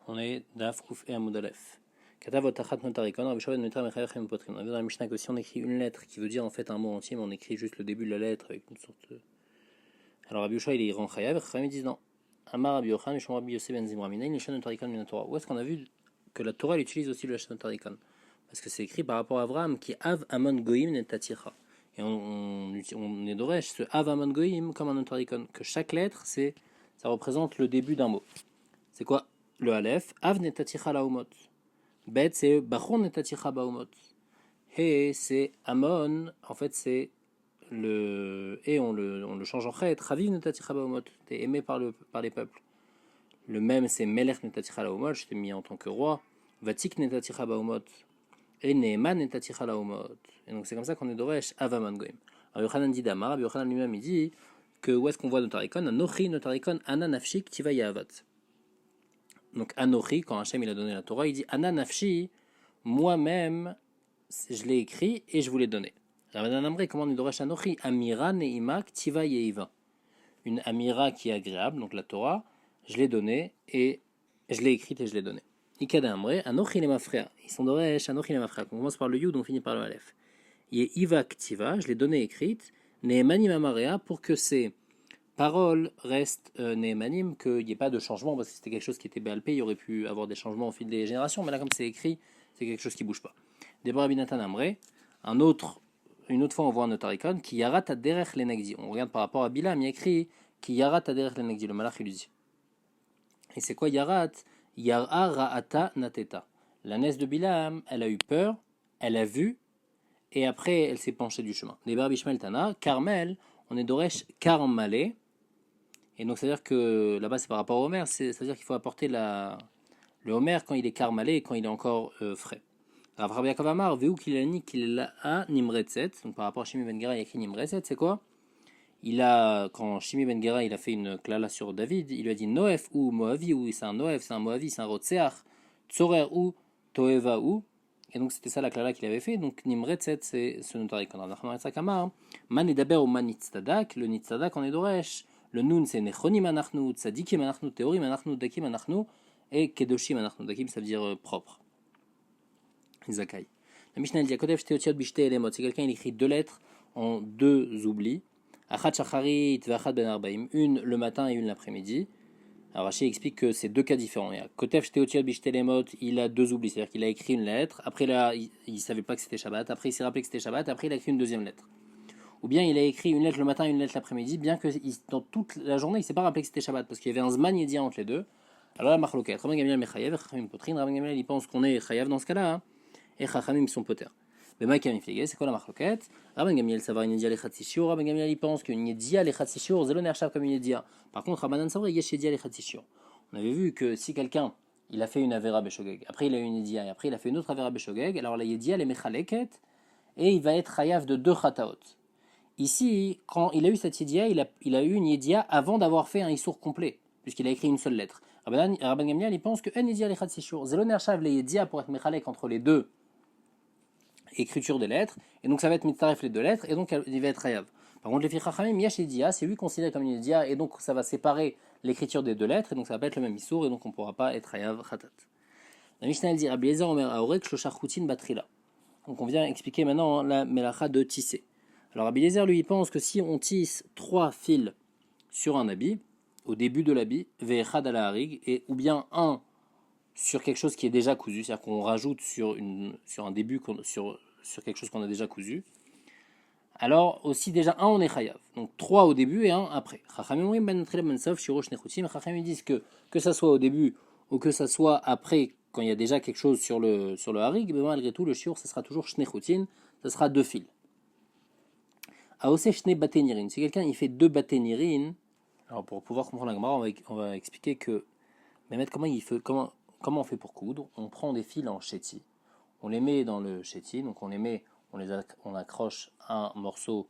On est Daf Kouf et Amoudalef. Katavot Tachat Notarikon, Rabbi Shua ben Metra Mechayachem Potrim. On a vu dans la Mishnah que si on écrit une lettre qui veut dire en fait un mot entier, mais on écrit juste le début de la lettre avec une sorte de. Alors Rabbi Shua il rend Chayav, et Chachamim disent non. Amar Rabbi Yochanan, Mishom Rabbi Yosef ben Zimra Minayin, Lishan Notarikon Min Torah. Où est-ce qu'on a vu que la Torah elle utilise aussi le Lishan Notarikon? Parce que c'est écrit par rapport à Avraham qui Av Amon Goïm Netaticha. Et on est d'Oresh ce Av Amon Goïm comme un Notarikon, que chaque lettre ça représente le début d'un mot. C'est quoi? Le Aleph, Av netaticha laumot. Bet, c'est Bachon netaticha baumot. He, c'est Amon. En fait, c'est le. Et on le change en chet. Raviv netaticha baumot. T'es aimé par les peuples. Le même, c'est Melech netaticha laumot. Je t'ai mis en tant que roi. Vatik netaticha baumot. Et Neeman netaticha laumot. Et donc, c'est comme ça qu'on est d'Oresh, Avamon goim. Alors, Yochanan dit Damar. Rabbi Yochanan lui-même, il dit que où est-ce qu'on voit Notarikon? Anochi Notarikon Ana Nafshik Tiva Yahavat. Donc Anochi, quand Hachem il a donné la Torah, il dit Ana Nafshi, moi-même, je l'ai écrit et je vous l'ai donné. Rabbanan Amré, comment on est d'Oresh Anochi? Amira Neima Ktiva Yeiva. Une Amira qui est agréable, donc la Torah, je l'ai donnée et je l'ai écrite et je l'ai donnée. Ikada Amré, Anochi les Mafrea. Ils sont d'Oresh, Anochi les Mafrea. On commence par le Yud, on finit par le Aleph. Yeiva Ktiva, je l'ai donnée écrite, Neemanim Amarea, pour que c'est parole reste Nehemanim, qu'il n'y ait pas de changement, parce que c'était quelque chose qui était BLP, il y aurait pu avoir des changements au fil des générations, mais là, comme c'est écrit, c'est quelque chose qui ne bouge pas. Deborah Binatan Amré, une autre fois, on voit un Notarikon, qui yarat aderech lenegdi. On regarde par rapport à Bilam, il y a écrit qui yarat aderech lenegdi, le malach il lui dit. Et c'est quoi yarat? Yara ra'ata nateta. La nièce de Bilam, elle a eu peur, elle a vu, et après, elle s'est penchée du chemin. Deborah Bishmel Tana, Carmel, on est d'Oresh Karmalé. Et donc, c'est-à-dire que là-bas, c'est par rapport au Homer, c'est-à-dire qu'il faut apporter le Homer quand il est carmalé et quand il est encore frais. Alors, Rabbi Yaakov Amar, vu qu'il a dit qu'il a Nimretzet, donc par rapport à Shimi Ben Gera, il a écrit Nimretzet, c'est quoi? Quand Shimi Ben Gera il a fait une klala sur David, il lui a dit Noef ou Moavi, ou c'est un Noef, c'est un Moavi, c'est un Rotseach, Tzorer ou Toeva ou. Et donc, c'était ça la klala qu'il avait fait. Donc, Nimretzet, c'est ce notarikon. Man edaber ou man nitzadak, le nitzadak on est d'Oresh. Le Nun c'est Nechonim Anachnu, Tzadikim Anachnu, Teorim Anachnu, Dakim Anachnu, et Kedoshim Anachnu. Dakim ça veut dire propre. Zakai. La Mishnah dit Kodev Teotiot Bishte Elemot. C'est quelqu'un il écrit deux lettres en deux oublis. Achat Shacharit Vachat Ben Arbaim. Une le matin et une l'après-midi. Alors Rashi explique que c'est deux cas différents. Kodev Teotiot Bishte Elemot, il a deux oublis. C'est-à-dire qu'il a écrit une lettre. Après là, il savait pas que c'était Shabbat. Après il s'est rappelé que c'était Shabbat. Après il a écrit une deuxième lettre. Ou bien il a écrit une lettre le matin et une lettre l'après-midi, bien que dans toute la journée, il ne s'est pas rappelé que c'était Shabbat, parce qu'il y avait un Zman Yedia entre les deux. Alors là, Machloket, Rabban Gamliel Mechayev, et Chachamim Potrin, Rabban Gamliel il pense qu'on est Chayav dans ce cas-là, hein, et Chachamim sont Poter. Mais Maïkam Iflige, c'est quoi la Machloket? Rabban Gamliel savoir une Yedia Lechatzishur, Rabban Gamliel il pense qu'une Yedia Lechatzishur, Zelo Nershav comme une Yedia. Par contre, Rabbanan Savra, Yesh Yedia Lechatzishur. On avait vu que si quelqu'un, il a fait une Avera Beshogeg, après il a eu une Yedia, et après il a fait une autre Avera Beshogeg, alors la Yedia, elle est Mechaleket, et il va être Chayav de deux Chataot. Ici, quand il a eu cette Yedia, il a eu une Yedia avant d'avoir fait un Issour complet, puisqu'il a écrit une seule lettre. Rabban Gamliel, il pense que En Yedia Lechat Sishur, Zelon Ershav le Yedia pour être Mechalek entre les deux écritures des lettres, et donc ça va être Mitzaref les deux lettres, et donc il va être Hayav. Par contre, les filles Chachamim, Yesh Yedia, c'est lui considéré comme une Yedia, et donc ça va séparer l'écriture des deux lettres, et donc ça va pas être le même Issour, et donc on ne pourra pas être Hayav Khatat. La Mishnah elle dit Rabbi Eliezer Omer Aorek Shloshar Chutin Batrila. Donc on vient expliquer maintenant la Melacha de tisser. Alors Rabbi Eliezer, lui, il pense que si on tisse 3 fils sur un habit, au début de l'habit, ve'echad ala harig, et ou bien un sur quelque chose qui est déjà cousu, c'est-à-dire qu'on rajoute sur un début, sur quelque chose qu'on a déjà cousu, alors aussi déjà un on est chayav. Donc 3 au début et un après. Chachamim disent que ça soit au début ou que ça soit après, quand il y a déjà quelque chose sur le harig, mais malgré tout, le shiur, ça sera toujours shnechutin, ça sera 2 fils. Aosé shne batenirin. Si quelqu'un il fait 2 batenirin, alors pour pouvoir comprendre la Gemara, on va expliquer que Mehmet, comment on fait pour coudre? On prend des fils en chéti, on les met dans le chéti, donc on accroche un morceau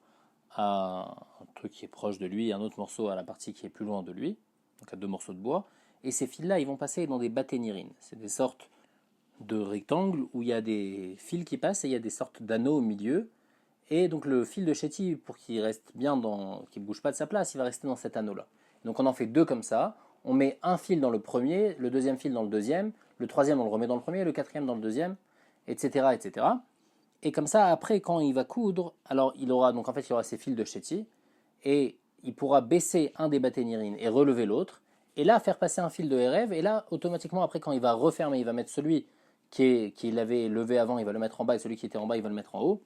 à un truc qui est proche de lui, et un autre morceau à la partie qui est plus loin de lui, donc à 2 morceaux de bois, et ces fils-là, ils vont passer dans des batenirin. C'est des sortes de rectangles où il y a des fils qui passent et il y a des sortes d'anneaux au milieu. Et donc le fil de chéti, pour qu'il reste bien qu'il ne bouge pas de sa place, il va rester dans cet anneau-là. Donc on en fait 2 comme ça, on met un fil dans le premier, le deuxième fil dans le deuxième, le troisième on le remet dans le premier, le quatrième dans le deuxième, etc., etc. Et comme ça, après, quand il va coudre, alors il aura, donc en fait, il aura ses fils de chéti, et il pourra baisser un des baténirines et relever l'autre, et là, faire passer un fil de RF, et là, automatiquement, après, quand il va refermer, il va mettre celui qu'il avait levé avant, il va le mettre en bas, et celui qui était en bas, il va le mettre en haut.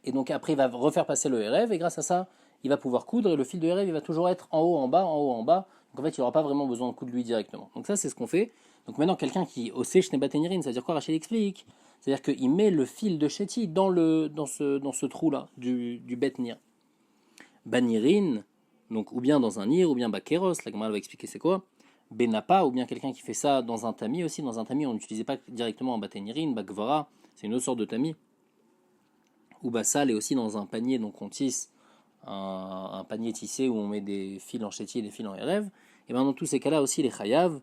Et donc après, il va refaire passer le RF, et grâce à ça, il va pouvoir coudre, et le fil de RF, il va toujours être en haut, en bas, en haut, en bas. Donc en fait, il n'aura pas vraiment besoin de coudre lui directement. Donc ça, c'est ce qu'on fait. Donc maintenant, quelqu'un qui osé baténirine, c'est-à-dire quoi, Rachel explique? C'est-à-dire qu'il met le fil de chéti dans ce trou-là du betnir. Banirine, donc ou bien dans un nir, ou bien bakéros, la Gemara va expliquer c'est quoi. Benapa, ou bien quelqu'un qui fait ça dans un tamis aussi. Dans un tamis, on n'utilisait pas directement un baténirine, bagvara, c'est une autre sorte de tamis. Ou bassal, et aussi dans un panier, donc on tisse un panier tissé où on met des fils en chéti et des fils en rêve. Et bien dans tous ces cas-là aussi, les chayav,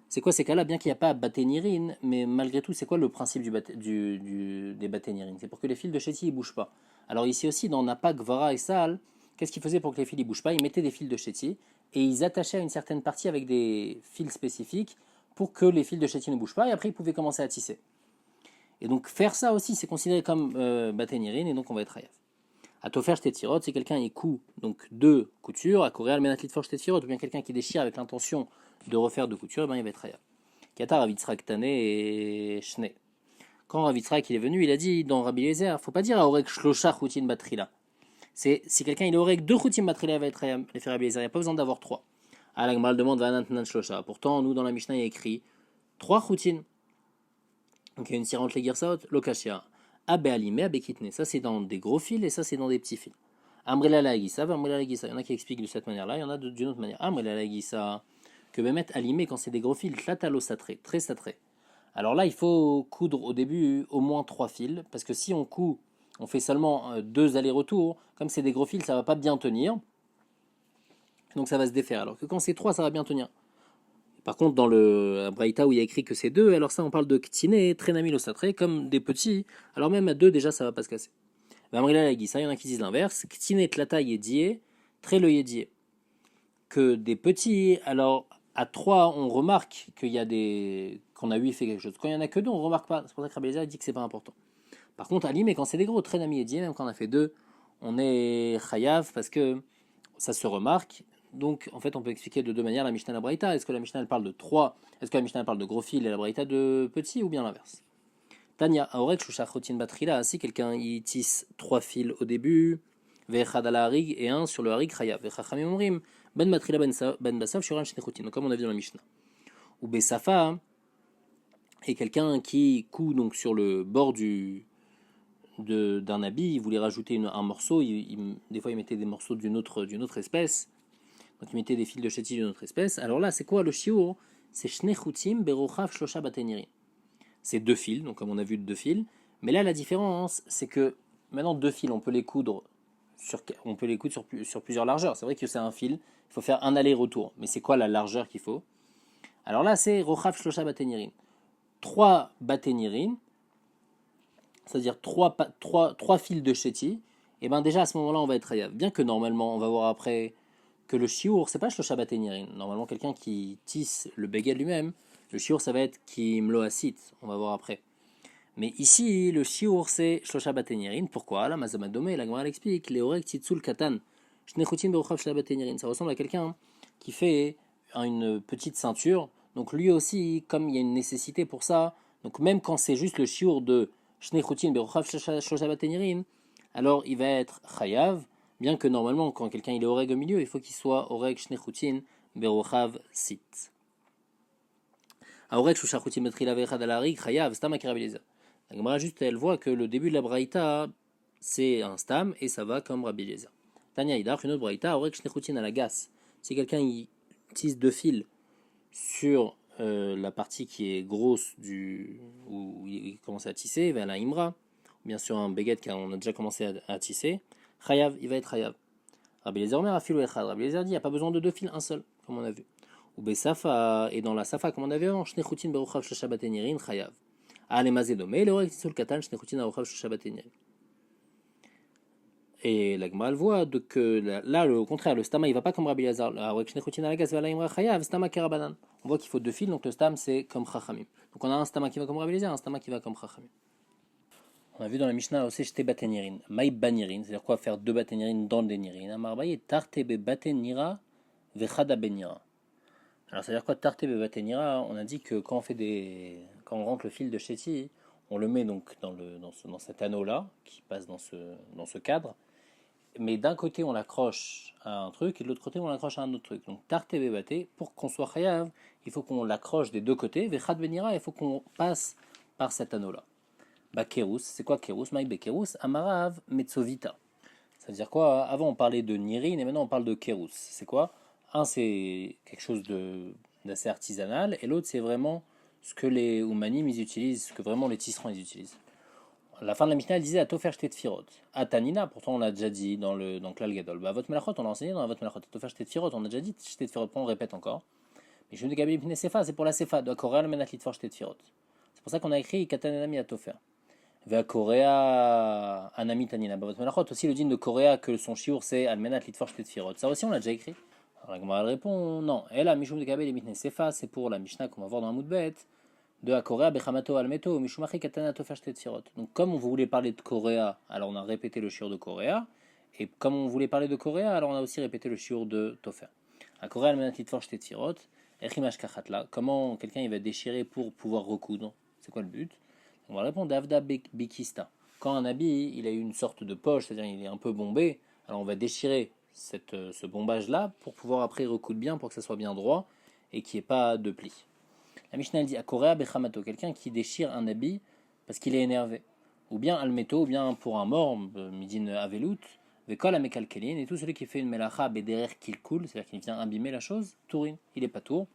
c'est quoi ces cas-là? Bien qu'il n'y a pas baténirine, mais malgré tout, c'est quoi le principe des baténirines? C'est pour que les fils de chéti ne bougent pas. Alors ici aussi, dans Napa, Gvara et Sal, qu'est-ce qu'ils faisaient pour que les fils ne bougent pas? Ils mettaient des fils de chéti et ils attachaient à une certaine partie avec des fils spécifiques pour que les fils de chéti ne bougent pas, et après ils pouvaient commencer à tisser. Et donc faire ça aussi, c'est considéré comme baténirine, et donc on va être hayav. À tofer tirot, c'est quelqu'un qui coud donc deux coutures, à coréal menatlit for tirot, ou bien quelqu'un qui déchire avec l'intention de refaire deux coutures, et ben il va être hayav. Kata Ravitzrak Tane et Shne. Quand Ravitzrak il est venu, il a dit dans Rabbi Eliezer, faut pas dire à Orek Shlosha Choutin Batrila. C'est si quelqu'un il aurait deux Choutin Batrila, il va être hayav. Les frères Rabbi Eliezer, il n'y a pas besoin d'avoir trois. Ah, la Gemara demande Vanantanan Shlosha. Pourtant, nous dans la Mishnah il y a écrit trois Choutin. Donc il y a une sirante les girsaot, Lokashia. Abe Alime, Abe Kitne. Ça c'est dans des gros fils et ça c'est dans des petits fils. Amrela Lagisa, Amrela Lagisa. Il y en a qui expliquent de cette manière-là, il y en a d'une autre manière. Amrela Lagisa. Que Bémet alimé quand c'est des gros fils, tlatalo satré, très satré. Alors là, il faut coudre au début au moins 3 fils, parce que si on coud, on fait seulement 2 allers-retours, comme c'est des gros fils, ça va pas bien tenir, donc ça va se défaire. Alors que quand c'est 3, ça va bien tenir. Par contre, dans le Braïta où il y a écrit que c'est 2, alors ça, on parle de ktine, trenamilo satré, comme des petits, alors même à 2, déjà, ça va pas se casser. Amrila la ça, il y en a qui disent l'inverse, ktine tlata yedié, très le yedié. Que des petits, alors à 3, on remarque qu'il y a qu'on a 8 fait quelque chose. Quand il n'y en a que 2, on ne remarque pas. C'est pour ça que Rabbi Eliezer dit que c'est pas important. Par contre, Ali, mais quand c'est des gros, très nami et dié, même quand on a fait 2, on est chayav parce que ça se remarque. Donc, en fait, on peut expliquer de deux manières la Mishnah et la Braïta. Est-ce que la Mishnah elle parle de 3? Est-ce que la Mishnah elle parle de gros fils et la Braïta de petits, ou bien l'inverse? Tania, Aorek, Shushachotin Batrila, si quelqu'un il tisse 3 fils au début, Vechad ala harig et un sur le harig chayav. Vechachamim omrim, ben matrila ben basav shuran shnechutin. Donc comme on a vu dans la Mishnah. Ou besafa, et quelqu'un qui coud donc sur le bord d'un habit, il voulait rajouter un morceau, des fois il mettait des morceaux d'une autre espèce, donc il mettait des fils de chéti d'une autre espèce. Alors là, c'est quoi le shiur? C'est shnechutim berochav shlosha bateniri. C'est 2 fils, donc comme on a vu 2 fils. Mais là, la différence, c'est que maintenant 2 fils, on peut les coudre sur plusieurs largeurs. C'est vrai que c'est un fil, il faut faire un aller-retour. Mais c'est quoi la largeur qu'il faut? Alors là, c'est rochav shlosha batenirin. 3 batenirin, c'est-à-dire 3 fils de chéti. Et bien déjà à ce moment-là, on va être hayav. Bien que normalement, on va voir après que le shiur, c'est pas shlosha batenirin. Normalement, quelqu'un qui tisse le beged lui-même, le shiur, ça va être kim loasit. On va voir après. Mais ici, le shiur, c'est shlosha batenyerin. Pourquoi? La mazamadome, la Gemara l'explique. Leorek titsul katan. Shnechutin berochav shlosha batenyerin. Ça ressemble à quelqu'un qui fait une petite ceinture. Donc lui aussi, comme il y a une nécessité pour ça, donc même quand c'est juste le shiur de shnechutin berochav shlosha batenyerin, alors il va être chayav. Bien que normalement, quand quelqu'un il est oreg au milieu, il faut qu'il soit oreg shnechutin berochav sit. Aorek shushachutin betrila vechad alarik chayav stam akirabiliza. La Gemara juste elle voit que le début de la braïta c'est un stam et ça va comme Rabbi Eliezer. Tanya Idach, une autre braïta, Aurek Shnechutin à la gasse. Si quelqu'un il tisse 2 fils sur la partie qui est grosse où il commence à tisser, vers la imra, bien sûr un baguette qu'on a déjà commencé à tisser, chayav, il va être chayav. Rabbi Eliezer a filou echad. Rabbi Eliezer dit il n'y a pas besoin de 2 fils, un seul, comme on a vu. Ou besafa, et dans la safa, comme on avait avant, Shnechutin beruchav shesha batenirin, chayav. Et la Gemara, elle voit que là, au contraire, le stama, il va pas comme Rabbi Lazar. On voit qu'il faut deux fils, donc le stam, c'est comme Chachamim. Donc on a un stama qui va comme Rabbi Lazar, un stama qui va comme Chachamim. On a vu dans la Mishnah aussi, j'étais batenirin. Maï banirin, c'est-à-dire quoi faire deux batenirin dans le dénirin. Amarbaye, tartebe batenira, vechada benira. Alors, c'est-à-dire quoi tartebe batenira? On a dit que quand on rentre le fil de Chéti, on le met donc dans cet anneau-là, qui passe dans ce cadre. Mais d'un côté on l'accroche à un truc et de l'autre côté on l'accroche à un autre truc. Donc tarte bébate, pour qu'on soit chayav, il faut qu'on l'accroche des deux côtés. Vechad benira, il faut qu'on passe par cet anneau-là. Bakerus, c'est quoi kerus? Maï bekerus, amarav metzovita. Ça veut dire quoi? Avant on parlait de nirin et maintenant on parle de kerus. C'est quoi? Un c'est quelque chose d'assez artisanal et l'autre c'est vraiment ce que les Oumanim ils utilisent, ce que vraiment les tisserands ils utilisent. La fin de la Mishnah, elle disait à Tofer Shtet Firot. À Tanina, pourtant on l'a déjà dit dans Klal Gadol. Bah, votre Melachot, on l'a enseigné dans votre Melachot. Tofer Shtet Firot, on a déjà dit Shtet Firot, on répète encore. Mais je me dis Gabi Sefa, c'est pour la Sefa, de Korea, le Menat Litfor Shtet Firot. C'est pour ça qu'on a écrit Katanenami à Tofer. Ve Korea, Anami Tanina. Bah, votre Melachot, aussi le din de Korea que son shiur c'est Almenat Litfor Shtet Firot. Ça aussi on l'a déjà écrit. Alors la Gemara répond non. Et là, Mishum de Gabi Sefa, c'est pour la Mishnah qu'on va voir dans un Moudbet. De la Korea, Bechamato Almeto, Mishumachi Katana Tofer Shtet Firot. Donc, comme on voulait parler de Korea, alors on a répété le shiur de Korea. Et comme on voulait parler de Korea, alors on a aussi répété le shiur de Tofer. À Korea, Almenat Litfor Shtet Firot, Echimash Kachatla. Comment quelqu'un il va déchirer pour pouvoir recoudre? C'est quoi le but? On va répondre Avda Bikista. Quand un habit, il a une sorte de poche, c'est-à-dire il est un peu bombé, alors on va déchirer ce bombage-là pour pouvoir après recoudre bien, pour que ça soit bien droit et qu'il n'y ait pas de plis. La Mishnah dit à Korea Bechamato, quelqu'un qui déchire un habit parce qu'il est énervé. Ou bien Almeto, ou bien pour un mort, Midin Avelut, Vekol Amekalkelin, et tout celui qui fait une melacha Bederer Kilkul, c'est-à-dire qu'il vient abîmer la chose, Tourin, il n'est pas tour.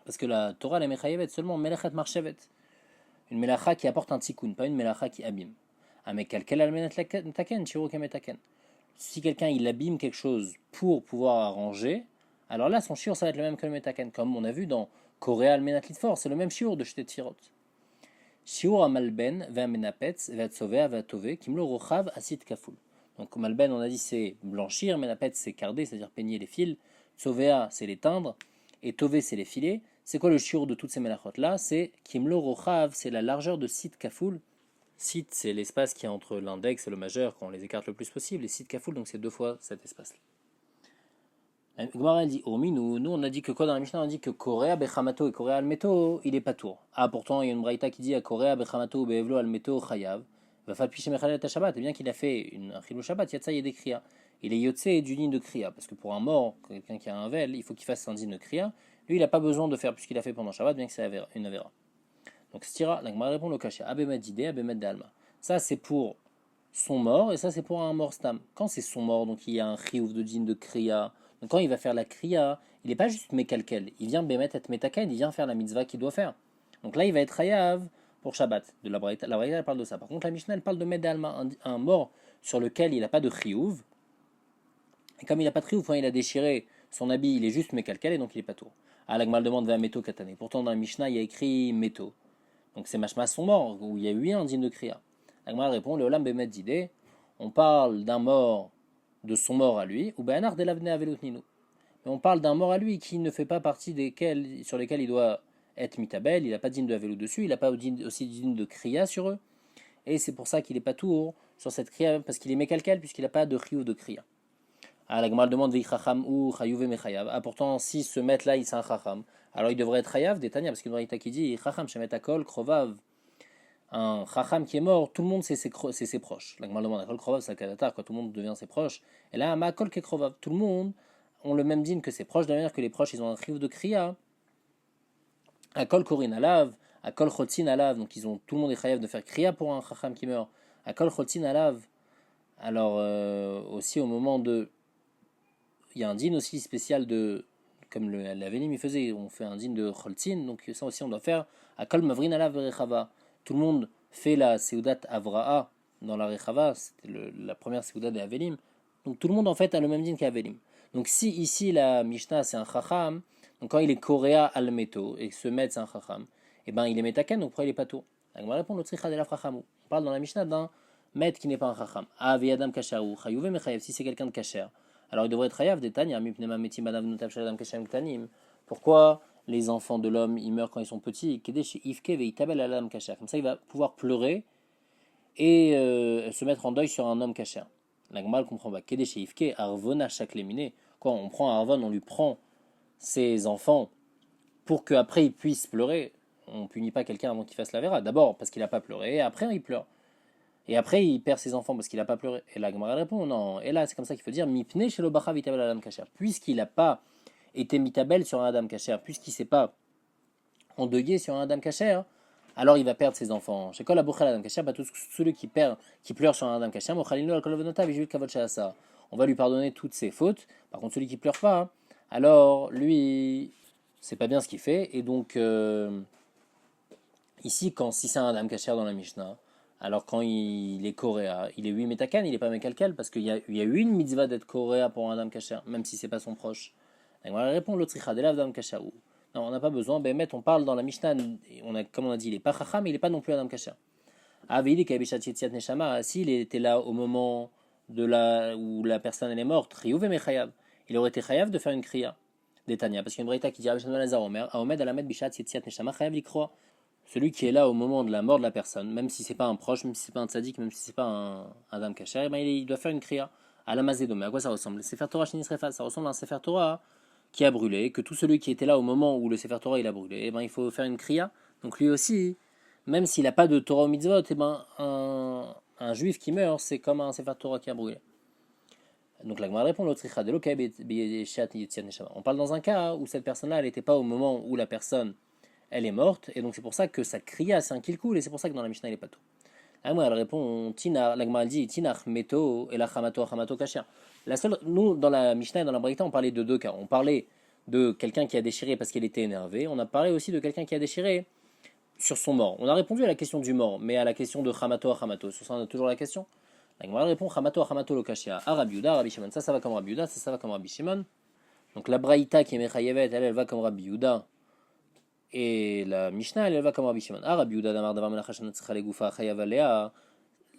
Parce que la Torah, la Mechayevet, seulement Melachat Marchevet. Une melacha qui apporte un tikkun, pas une melacha qui abîme. Amekalkel Almenat Taken, Chiro Kametaken. Si quelqu'un il abîme quelque chose pour pouvoir arranger, alors là son shiur ça va être le même que le metaken, comme on a vu dans Korea Almenat Litfor, c'est le même shiur de Shtet Firot. Shiur Amalben ve'amenapetz ve'atzovea ve'atove kimlo rochav asit kaful. Donc Malben on a dit c'est blanchir, menapetz c'est carder, c'est-à-dire peigner les fils, tzovea c'est les teindre, et tove c'est les filets. C'est quoi le shiur de toutes ces melachot là? C'est kimlo rochav, c'est la largeur de sit kaful. Sit, c'est l'espace qui est entre l'index et le majeur, quand on les écarte le plus possible, et sit kafoul, donc c'est deux fois cet espace-là. Gemara dit, nous on a dit que quoi dans la Mishnah? On a dit que Korea Bechamato et Korea Almeto, il est pas tour. Ah, pourtant il y a une braïta qui dit à Korea Bechamato Beevlo Almeto Chayav, va faire picher Mechalet à Shabbat, et bien qu'il a fait un chilou Shabbat, Yatsa y a des kriya. Il est yotse du din de kriya, parce que pour un mort, quelqu'un qui a un vel, il faut qu'il fasse un din de kriya. Lui il n'a pas besoin de faire, puisqu'il a fait pendant Shabbat, bien que c'est une avera. Donc Stira, la Gemara répond le cachet. Abemet d'idée, Abemet d'alma. Ça c'est pour son mort et ça c'est pour un mort stam. Quand c'est son mort, donc il y a un chiouf de djinn de kriya. Donc quand il va faire la kriya, il n'est pas juste mekalkel. Il vient bemet et metaken, il vient faire la mitzvah qu'il doit faire. Donc là il va être hayav pour Shabbat. De la Braïta elle parle de ça. Par contre la Mishnah elle parle de med d'alma, un mort sur lequel il n'a pas de chiouf. Et comme il n'a pas de chiouf, quand il a déchiré son habit, il est juste mekalkel et donc il n'est pas tour. Ah la Gemara demande va meto katane. Pourtant dans la Mishnah il y a écrit meto. Donc c'est mashma son mort, où il y a eu un digne de kriya. La Gemara répond, le olam bemet d'idée, on parle d'un mort, de son mort à lui, ou be'anar de l'avne avelut ninu. Mais on parle d'un mort à lui qui ne fait pas partie sur lesquels il doit être mitabel, il n'a pas digne de avelut dessus, il n'a pas aussi digne de kriya sur eux, et c'est pour ça qu'il n'est pas tour sur cette kriya, parce qu'il est mékalkel, puisqu'il n'a pas de chiyuv de kriya. Ah, la Gemara demande, veichacham ou chayuv et mechayav. Ah, pourtant, si ce maître là, il c'est un chacham, alors il devrait être chayav, détania, parce qu'il y a une qui dit, chacham shemet akol, krovav. Un chacham qui est mort, tout le monde c'est ses proches. La Gemara demande, akol krovav, c'est kadatar, quand tout le monde devient ses proches. Et là, ma akol ke krovav, tout le monde ont le même digne que ses proches, de la manière que les proches, ils ont un chiyuv de kriya. Akol korin alav, akol chotzin alav, donc tout le monde est chayav de faire kriya pour un chacham qui meurt. Akol chotzin alav, alors aussi au moment de. Il y a un din aussi spécial de, comme la Vélim il faisait, on fait un din de Choltzin, donc ça aussi on doit faire à Kol Mavrin Alav Rechava. Tout le monde fait la Seudat Avraa dans la Rechava, c'était la première Seudat de Avelim. Donc tout le monde en fait a le même din qu'Avelim. Donc si ici la Mishnah c'est un Chacham, donc quand il est Korea Almeto et ce maître c'est un Chacham, et ben il est Metaken, donc pourquoi il est pas tout? La Gemara répond le Tzricha de la Chachamu. On parle dans la Mishnah d'un maître qui n'est pas un chacham. Ah, Adam kasher ou chayuve mechayev, si c'est quelqu'un de kasher. Alors il devrait être chayav des tanya, mipnema metim banav notav shel adam kasher ktanim. Pourquoi les enfants de l'homme, ils meurent quand ils sont petits? Kedesh ifke veitabel adam kasher. Comme ça, il va pouvoir pleurer et se mettre en deuil sur un homme kasher. La Gemara ne comprend pas. Kedesh ifke arvona shaklemine. Quand on prend un arvon, on lui prend ses enfants pour qu'après il puisse pleurer. On ne punit pas quelqu'un avant qu'il fasse la vera. D'abord parce qu'il n'a pas pleuré, et après il pleure. Et après il perd ses enfants parce qu'il n'a pas pleuré. Et la Gemara répond non. Et là c'est comme ça qu'il faut dire mipne shelo bacha vitabel adam kasher. Puisqu'il n'a pas été mitabel sur un adam kasher, puisqu'il ne s'est pas endeuillé sur un adam kasher, alors il va perdre ses enfants. Chez Kol Abuchal Adam Kasher, pas tous ceux qui pleurent sur un Adam Kasher, on va lui pardonner toutes ses fautes. Par contre, celui qui pleure pas, alors lui, c'est pas bien ce qu'il fait. Et donc, ici, si c'est un Adam Kasher dans la Mishnah, alors quand il est coréa, il est 8 métakan, il n'est pas mékalkel, parce qu'il y a eu une mitzvah d'être coréa pour un Adam Kasher, même si c'est pas son proche. Donc, on va répondre l'autre de l'Adam Kasher. Non, on n'a pas besoin. Bémet, on parle dans la Mishnah, comme on a dit, il n'est pas chacham, mais il n'est pas non plus Adam Kasher. S'il était là au moment où la personne elle est morte, il aurait été chayav de faire une kriya d'Etania. Parce qu'il y a une braïta qui dit celui qui est là au moment de la mort de la personne, même si c'est pas un proche, même si c'est pas un tzaddik, même si c'est pas un Adam Kasher, il doit faire une kriya à la mazédomé. À quoi ça ressemble? Le Sefer Torah Shinisrefas, ça ressemble à un Sefer Torah qui a brûlé, que tout celui qui était là au moment où le Sefer Torah il a brûlé, il faut faire une kriya. Donc lui aussi, même s'il n'a pas de Torah ou mitzvot, un juif qui meurt, c'est comme un Sefer Torah qui a brûlé. Donc la Gemara répond on parle dans un cas où cette personne-là, elle n'était pas au moment où la personne, elle est morte, et donc c'est pour ça que sa kriya, c'est un kilkul, et c'est pour ça que dans la Mishnah, il n'est pas tout. La Gemara, elle répond, la Gemara dit, Tinach meto et la chamato kasher. Nous, dans la Mishnah et dans la Braïta, on parlait de deux cas. On parlait de quelqu'un qui a déchiré parce qu'il était énervé. On a parlé aussi de quelqu'un qui a déchiré sur son mort. On a répondu à la question du mort, mais à la question de chamato à chamato. Sur ça, on a toujours la question. La Gemara répond chamato à chamato lo kashia. À Rabbi Yehuda, Rabbi Shimon. Ça va comme Rabbi Yehuda, ça va comme Rabbi Shimon. Donc la Braïta qui est mechayevet, elle va comme Rabbi Yehuda. Et la Mishnah, elle va comme Rabbi Shimon. Ah, Rabbi Yehuda damar davar melacha shenatzcha legufa chayav alea.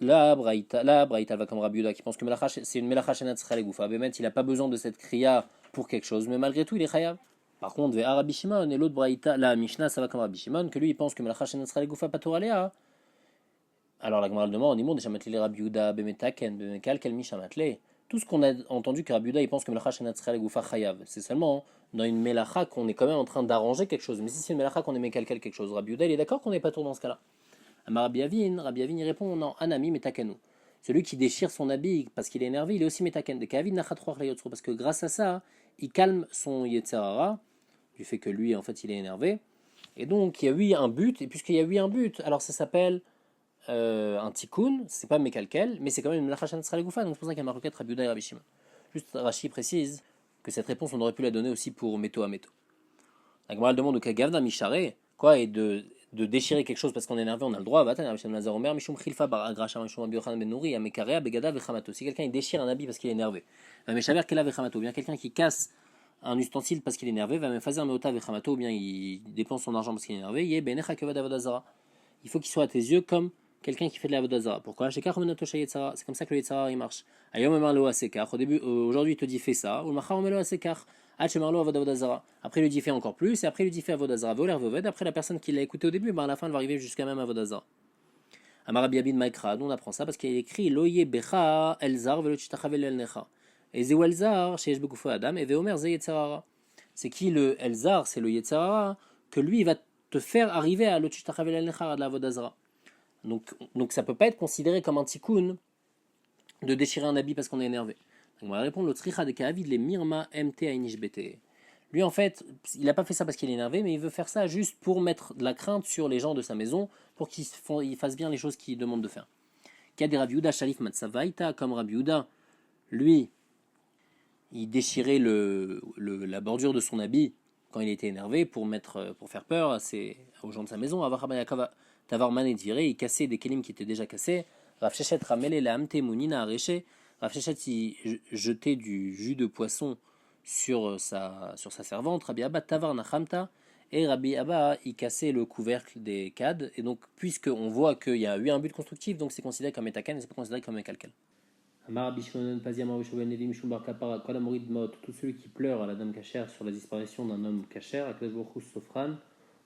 La Braïta va comme Rabbi Yehuda qui pense que c'est une melacha shenatzcha legufa. Bémet, il n'a pas besoin de cette kriya pour quelque chose, mais malgré tout, il est chayav. Par contre, vers Rabbi Shimon et l'autre Braïta, la Mishnah, ça va comme Rabbi Shimon, que lui, il pense que melacha shenatzcha legufa patur alea. Alors la Gemara demande, on dit, déjà matlé les Rabbi Yehuda bemetaken bemekal kel mishamatle. Tout ce qu'on a entendu que Rabbi Yehuda, il pense que melacha shenatzcha legufa chayav. C'est seulement dans une melacha qu'on est quand même en train d'arranger quelque chose. Mais si c'est une melacha qu'on est mekalkel quelque chose, Rabbi Yehuda, il est d'accord qu'on n'est pas tout dans ce cas-là. Rabbi Avin, il répond non, anami metakanu. Celui qui déchire son habit parce qu'il est énervé, il est aussi metaken. Parce que grâce à ça, il calme son yetzerara, du fait que lui, en fait, il est énervé. Et donc, il y a eu un but, et puisqu'il y a eu un but, alors ça s'appelle un tikkun, c'est pas mekalkel, mais c'est quand même une melachashan sralegufa, donc c'est pour ça qu'il y a ma requête Rabbi Yehuda et Rabbi Shimon. Juste Rashi précise que cette réponse, on aurait pu la donner aussi pour méto à méto. La Gemara demande au Kagavna Mishare, quoi, et de déchirer quelque chose parce qu'on est énervé, on a le droit. Si quelqu'un déchire un habit parce qu'il est énervé, ou bien quelqu'un qui casse un ustensile parce qu'il est énervé, ou bien il dépense son argent parce qu'il est énervé, il faut qu'il soit à tes yeux comme quelqu'un qui fait de la vodazara. Pourquoi? C'est comme ça que le yetzara il marche. Aujourd'hui il te dit fais ça, ou après il lui dit fait encore plus, et après il lui dit fait avodazara. Après la personne qui l'a écouté au début, à la fin elle va arriver jusqu'à même avodazara. Amarabi Abid Maikra, nous on apprend ça parce qu'il est écrit Loye Becha Elzar velo tishtachavel el necha. Et Zeu Elzar, chez Bekufo Adam, et Veomer Ze Yetzarara. C'est qui le Elzar? C'est le Yetzarara, que lui il va te faire arriver à lo tishtachavel el necha de la avodazara. Donc ça peut pas être considéré comme un tikkun de déchirer un habit parce qu'on est énervé. Donc on va répondre le tricha de Kaavid les mirma mt ainishbete. Lui en fait, il n'a pas fait ça parce qu'il est énervé, mais il veut faire ça juste pour mettre de la crainte sur les gens de sa maison, pour qu'ils fassent bien les choses qu'il demande de faire. Kadi Rabbi Yehuda shalif matzavaita, comme Rabbi Yehuda, lui, il déchirait la bordure de son habit quand il était énervé pour faire peur aux gens de sa maison. Tavar manet viré, il cassait des kelim qui étaient déjà cassés. Rav Shechet ramele la amte munina areche. Rav Shechet il jetait du jus de poisson sur sa servante. Rabbi Abba tavar nachamta Et Rabbi Abba, il cassait le couvercle des cadres. Et donc, puisqu'on voit qu'il y a eu un but constructif, donc c'est considéré comme étaken et c'est pas considéré comme un calcal. Amar Bishon Pazia Marushoven Nedim Shumbar Kapara Kolamorid Mot, tout celui qui pleure à la dame cachère sur la disparition d'un homme cachère, Akadosh Baruch Hu Sofran,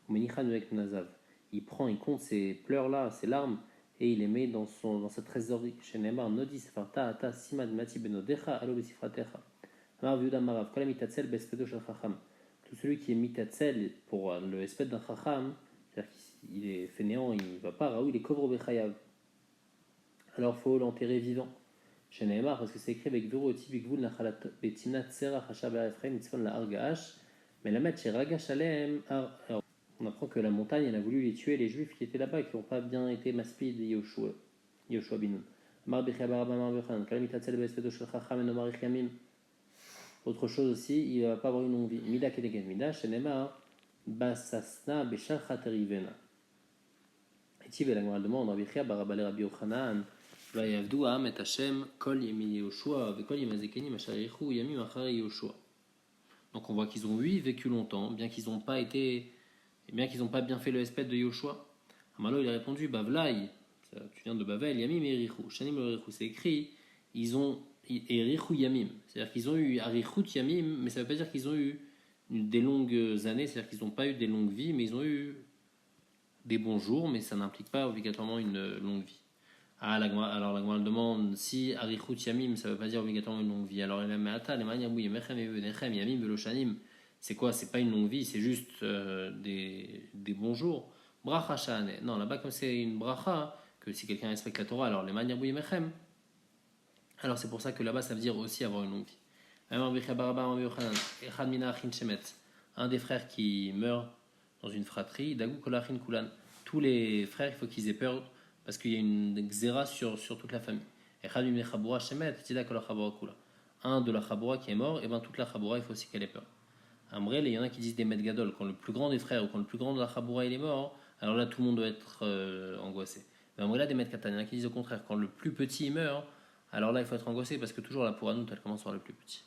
ou Menichan avec Nazav. Il prend, il compte ces pleurs-là, ces larmes, et il les met dans sa trésorerie. Chez Neymar, Nodi Sefarta Ata Simad Mati Benodecha, Alo Besifratecha. Amar Viuda Marav, Kolamitatzel Bespedo Shel Chacham. Tout celui qui est mitatzel pour le espèce d'un Chacham, c'est-à-dire qu'il est fainéant, il ne va pas, Raoul, il est Kovro Bechayav. Alors il faut l'enterrer vivant. Chez Neymar, parce que c'est écrit avec Vero Tibikvul Nachalat Betimnat Serach Hashaber Ephraim Mitzvon la Argaash, mais la mettre chez Ragash Alem. On apprend que la montagne, elle a voulu les tuer, les juifs qui étaient là-bas, qui n'ont pas bien été maspid de Yoshua Binoun. Autre chose aussi, il ne va pas avoir une longue vie. Mida Kedegen Mida, chez Neymar, Basasna Beshalcha Terivena. Et tu veux la demande, Rabbi Chia, Barabale Rabbi Yochanan. Donc on voit qu'ils ont vécu longtemps, bien qu'ils n'ont pas bien fait le espèce de Yoshua. Amalo il a répondu Bavlaï, tu viens de Bavel, Yamim et Erichou. Shanim et Erichou, c'est écrit, ils ont Erichou Yamim, c'est-à-dire qu'ils ont eu Arichut Yamim, mais ça ne veut pas dire qu'ils ont eu des longues années, c'est-à-dire qu'ils n'ont pas eu des longues vies, mais ils ont eu des bons jours, mais ça n'implique pas obligatoirement une longue vie. Alors la Gemara demande si Arichut Yamim, ça ne veut pas dire obligatoirement une longue vie. Alors elle met Ata, les manières Yamim Veloshanim, c'est quoi? C'est pas une longue vie, c'est juste des bons jours. Bracha Shane. Non, là-bas, comme c'est une bracha, que si quelqu'un respecte la Torah, alors les manières Yemechem. Alors c'est pour ça que là-bas, ça veut dire aussi avoir une longue vie. Un des frères qui meurt dans une fratrie, Dagou Kolachin Kulan. Tous les frères, il faut qu'ils aient peur parce qu'il y a une xéra sur toute la famille. Un de la Chaboura qui est mort, et bien toute la Chaboura, il faut aussi qu'elle ait peur. Amrel, il y en a qui disent des Med Gadol, quand le plus grand des frères ou quand le plus grand de la Chaboura il est mort, alors là tout le monde doit être angoissé. Mais Amrel, des Med Katan, il y en a qui disent au contraire, quand le plus petit meurt, alors là il faut être angoissé parce que toujours la Pouranout elle commence par le plus petit.